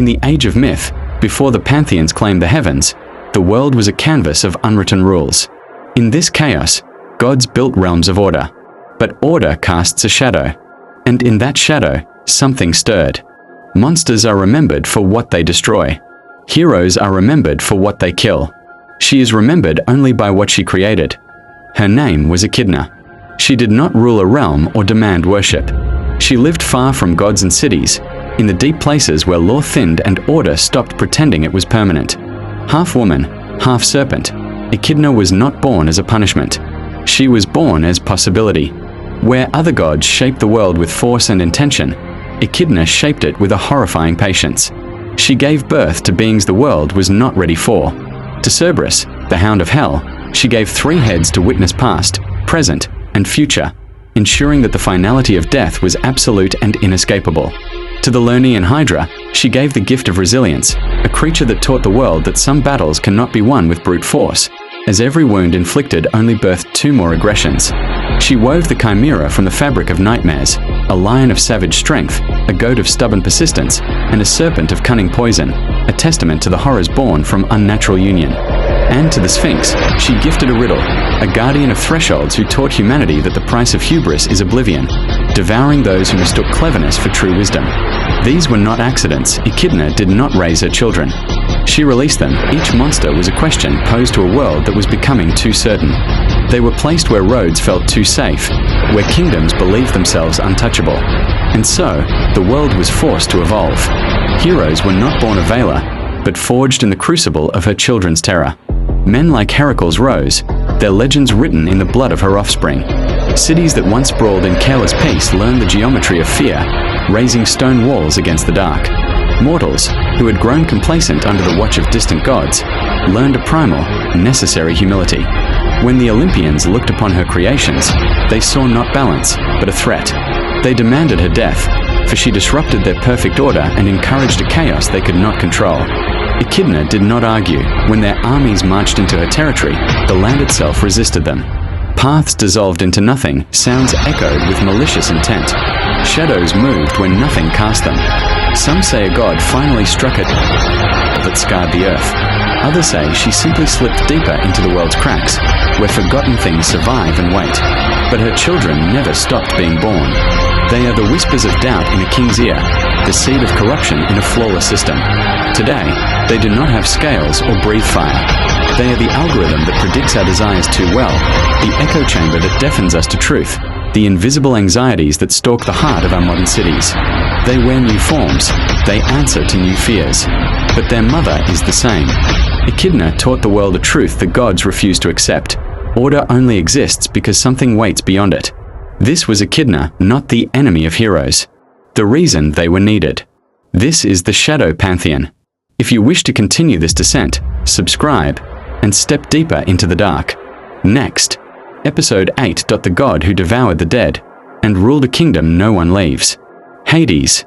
In the age of myth, before the pantheons claimed the heavens, the world was a canvas of unwritten rules. In this chaos, gods built realms of order. But order casts a shadow. And in that shadow, something stirred. Monsters are remembered for what they destroy. Heroes are remembered for what they kill. She is remembered only by what she created. Her name was Echidna. She did not rule a realm or demand worship. She lived far from gods and cities, in the deep places where law thinned and order stopped pretending it was permanent. Half woman, half serpent, Echidna was not born as a punishment. She was born as possibility. Where other gods shaped the world with force and intention, Echidna shaped it with a horrifying patience. She gave birth to beings the world was not ready for. To Cerberus, the hound of hell, she gave 3 heads to witness past, present, and future, ensuring that the finality of death was absolute and inescapable. To the Lernaean Hydra, she gave the gift of resilience, a creature that taught the world that some battles cannot be won with brute force, as every wound inflicted only birthed 2 more aggressions. She wove the chimera from the fabric of nightmares, a lion of savage strength, a goat of stubborn persistence, and a serpent of cunning poison, a testament to the horrors born from unnatural union. And to the Sphinx, she gifted a riddle, a guardian of thresholds who taught humanity that the price of hubris is oblivion, devouring those who mistook cleverness for true wisdom. These were not accidents. Echidna did not raise her children. She released them. Each monster was a question posed to a world that was becoming too certain. They were placed where roads felt too safe, where kingdoms believed themselves untouchable. And so, the world was forced to evolve. Heroes were not born of Valor, but forged in the crucible of her children's terror. Men like Heracles rose, their legends written in the blood of her offspring. Cities that once brawled in careless peace learned the geometry of fear, raising stone walls against the dark. Mortals, who had grown complacent under the watch of distant gods, learned a primal, necessary humility. When the Olympians looked upon her creations, they saw not balance, but a threat. They demanded her death, for she disrupted their perfect order and encouraged a chaos they could not control. Echidna did not argue. When their armies marched into her territory, the land itself resisted them. Paths dissolved into nothing, sounds echoed with malicious intent. Shadows moved when nothing cast them. Some say a god finally struck it that scarred the earth. Others say she simply slipped deeper into the world's cracks, where forgotten things survive and wait. But her children never stopped being born. They are the whispers of doubt in a king's ear, the seed of corruption in a flawless system. Today, they do not have scales or breathe fire. They are the algorithm that predicts our desires too well, the echo chamber that deafens us to truth, the invisible anxieties that stalk the heart of our modern cities. They wear new forms, they answer to new fears, but their mother is the same. Echidna taught the world a truth the gods refuse to accept. Order only exists because something waits beyond it. This was Echidna, not the enemy of heroes. The reason they were needed. This is the Shadow Pantheon. If you wish to continue this descent, subscribe and step deeper into the dark. Next, Episode 8. The God who devoured the dead and ruled a kingdom no one leaves. Hades.